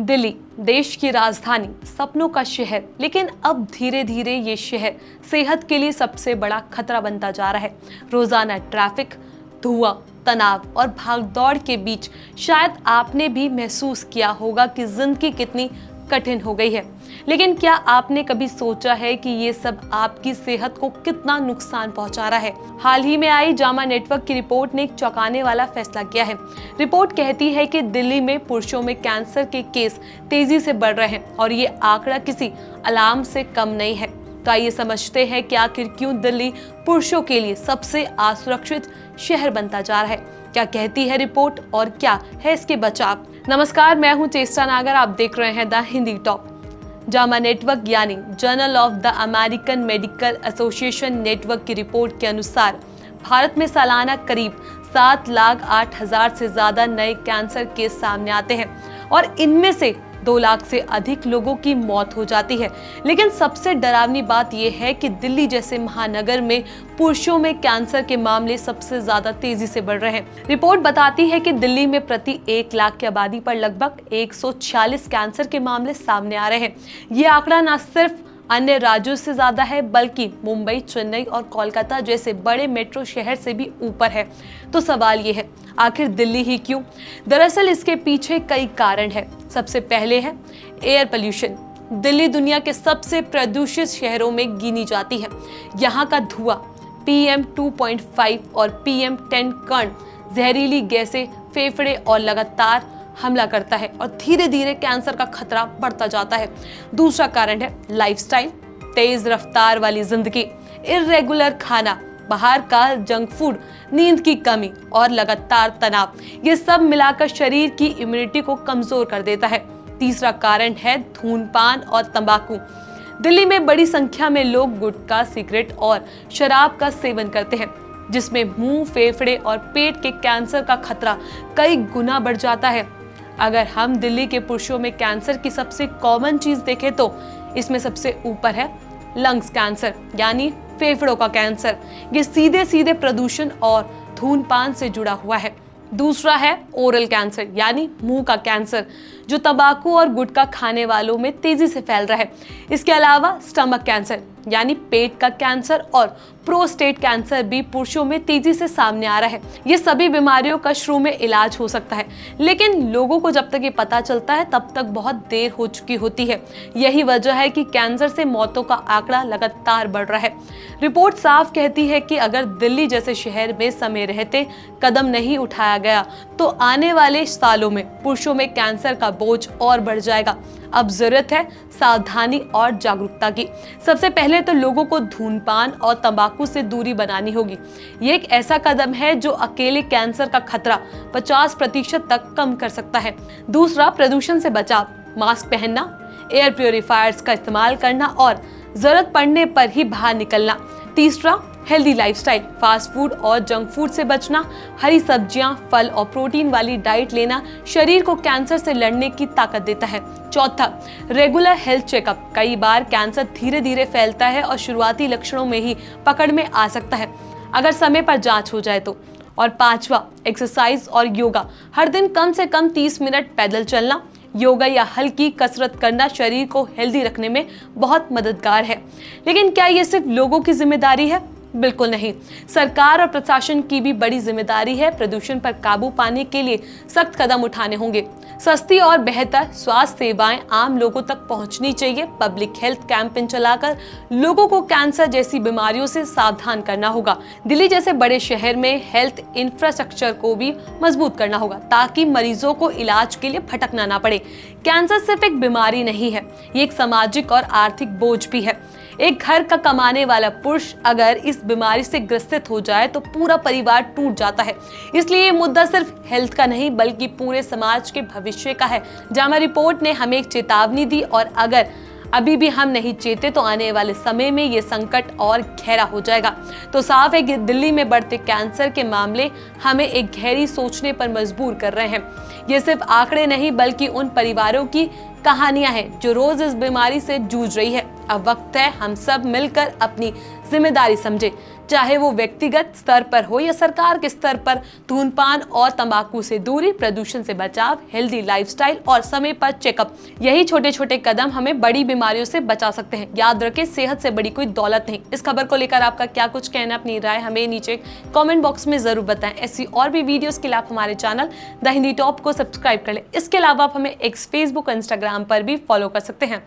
दिल्ली देश की राजधानी, सपनों का शहर, लेकिन अब धीरे धीरे ये शहर सेहत के लिए सबसे बड़ा खतरा बनता जा रहा है। रोजाना ट्रैफिक, धुआं, तनाव और भागदौड़ के बीच शायद आपने भी महसूस किया होगा कि जिंदगी कितनी कठिन हो गई है। लेकिन क्या आपने कभी सोचा है कि ये सब आपकी सेहत को कितना नुकसान पहुंचा रहा है? हाल ही में आई जामा नेटवर्क की रिपोर्ट ने एक चौंकाने वाला फैसला किया है। रिपोर्ट कहती है कि दिल्ली में पुरुषों में कैंसर के केस तेजी से बढ़ रहे हैं और ये आंकड़ा किसी अलार्म से कम नहीं है। तो आइए समझते हैं कि आखिर क्यों दिल्ली पुरुषों के लिए सबसे असुरक्षित शहर बनता जा रहा है। क्या कहती है रिपोर्ट और क्या है इसके बचाव? नमस्कार, मैं हूं चेष्टा नागर, आप देख रहे हैं the Hindi top. JAMA network यानी journal of the American medical association network की रिपोर्ट के अनुसार भारत में सालाना करीब 7,08,000 से ज्यादा नए कैंसर केस सामने आते हैं और इनमें से 2 लाख से अधिक लोगों की मौत हो जाती है। लेकिन सबसे डरावनी बात यह है कि दिल्ली जैसे महानगर में पुरुषों में कैंसर के मामले सबसे ज्यादा तेजी से बढ़ रहे हैं। रिपोर्ट बताती है कि दिल्ली में प्रति 1 लाख की आबादी पर लगभग 146 कैंसर के मामले सामने आ रहे हैं। ये आंकड़ा न सिर्फ अन्य राज्यों से ज्यादा है बल्कि मुंबई, चेन्नई और कोलकाता जैसे बड़े मेट्रो शहर से भी ऊपर है। तो सवाल ये है, आखिर दिल्ली ही क्यों? दरअसल इसके पीछे कई कारण है। सबसे पहले है एयर पोल्यूशन। दिल्ली दुनिया के सबसे प्रदूषित शहरों में गिनी जाती है। यहाँ का धुआं PM 2.5 और PM 10 कण जहरीली गैसें फेफड़े और लगातार हमला करता है और धीरे धीरे कैंसर का खतरा बढ़ता जाता है। दूसरा कारण है लाइफस्टाइल। तेज रफ्तार वाली जिंदगी, इर्रेगुलर खाना, बाहर का जंक फूड, नींद की कमी और लगातार तनाव, ये सब मिलाकर शरीर की इम्यूनिटी को कमजोर कर देता है। तीसरा कारण है धूम्रपान और तंबाकू। दिल्ली में बड़ी संख्या में लोग गुटखा, सिगरेट और शराब का सेवन करते हैं, जिसमें मुंह, फेफड़े और पेट के कैंसर का खतरा कई गुना बढ़ जाता है। अगर हम दिल्ली के पुरुषों में कैंसर की सबसे कॉमन चीज देखें तो इसमें सबसे ऊपर है लंग्स कैंसर यानी फेफड़ों का कैंसर। ये सीधे सीधे प्रदूषण और धूम्रपान से जुड़ा हुआ है। दूसरा है ओरल कैंसर यानी मुंह का कैंसर, जो तंबाकू और गुटखा खाने वालों में तेजी से फैल रहा है। इसके अलावा स्टमक कैंसर यानी पेट का कैंसर और प्रोस्टेट कैंसर भी पुरुषों में तेजी से सामने आ रहा है। ये सभी बीमारियों का शुरू में इलाज हो सकता है, लेकिन लोगों को जब तक ये पता चलता है तब तक बहुत देर हो चुकी होती है। यही वजह है कि कैंसर से मौतों का आंकड़ा लगातार बढ़ रहा है। रिपोर्ट साफ कहती है कि अगर दिल्ली जैसे शहर में समय रहते कदम नहीं उठाया गया तो आने वाले सालों में पुरुषों में कैंसर का बोझ और बढ़ जाएगा। अब जरूरत है सावधानी और जागरूकता की। सबसे पहले तो लोगों को धूम्रपान और तंबाकू से दूरी बनानी होगी। ये एक ऐसा कदम है जो अकेले कैंसर का खतरा 50% तक कम कर सकता है। दूसरा, प्रदूषण से बचाव। मास्क पहनना, एयर प्योरीफायर्स का इस्तेमाल करना और जरूरत पड़ने पर ही बाहर निकलना। तीसरा, हेल्दी लाइफस्टाइल। फास्ट फूड और जंक फूड से बचना, हरी सब्जियां, फल और प्रोटीन वाली डाइट लेना शरीर को कैंसर से लड़ने की ताकत देता है। चौथा, रेगुलर हेल्थ चेकअप। कई बार कैंसर धीरे धीरे फैलता है और शुरुआती लक्षणों में ही पकड़ में आ सकता है अगर समय पर जांच हो जाए तो। और पांचवा, एक्सरसाइज और योगा। हर दिन कम से कम 30 मिनट पैदल चलना, योगा या हल्की कसरत करना शरीर को हेल्दी रखने में बहुत मददगार है। लेकिन क्या ये सिर्फ लोगों की जिम्मेदारी है? बिल्कुल नहीं, सरकार और प्रशासन की भी बड़ी जिम्मेदारी है। प्रदूषण पर काबू पाने के लिए सख्त कदम उठाने होंगे। सस्ती और बेहतर स्वास्थ्य सेवाएं आम लोगों तक पहुंचनी चाहिए। पब्लिक हेल्थ कैंपेन चलाकर लोगों को कैंसर जैसी बीमारियों से सावधान करना होगा। दिल्ली जैसे बड़े शहर में हेल्थ इंफ्रास्ट्रक्चर को भी मजबूत करना होगा ताकि मरीजों को इलाज के लिए भटकना ना पड़े। कैंसर सिर्फ एक बीमारी नहीं है, ये एक सामाजिक और आर्थिक बोझ भी है। एक घर का कमाने वाला पुरुष अगर इस बीमारी से ग्रसित हो जाए तो पूरा परिवार टूट जाता है। इसलिए ये मुद्दा सिर्फ हेल्थ का नहीं बल्कि पूरे समाज के भविष्य का है। जामा रिपोर्ट ने हमें एक चेतावनी दी और अगर अभी भी हम नहीं चेते तो आने वाले समय में ये संकट और गहरा हो जाएगा। तो साफ है कि दिल्ली में बढ़ते कैंसर के मामले हमें एक गहरी सोचने पर मजबूर कर रहे हैं। ये सिर्फ आंकड़े नहीं बल्कि उन परिवारों की कहानियां हैं जो रोज इस बीमारी से जूझ रही है। अब वक्त है हम सब मिलकर अपनी जिम्मेदारी समझे, चाहे वो व्यक्तिगत स्तर पर हो या सरकार के स्तर पर। धूम्रपान और तंबाकू से दूरी, प्रदूषण से बचाव, हेल्दी लाइफस्टाइल और समय पर चेकअप, यही छोटे छोटे कदम हमें बड़ी बीमारियों से बचा सकते हैं। याद रखें, सेहत से बड़ी कोई दौलत नहीं। इस खबर को लेकर आपका क्या कुछ कहना, अपनी राय हमें नीचे कमेंट बॉक्स में जरूर बताएं। ऐसी और भी वीडियोस के लिए आप हमारे चैनल द हिंदी टॉप को सब्सक्राइब कर लें। इसके अलावा आप हमें एक्स, फेसबुक, इंस्टाग्राम पर भी फॉलो कर सकते हैं।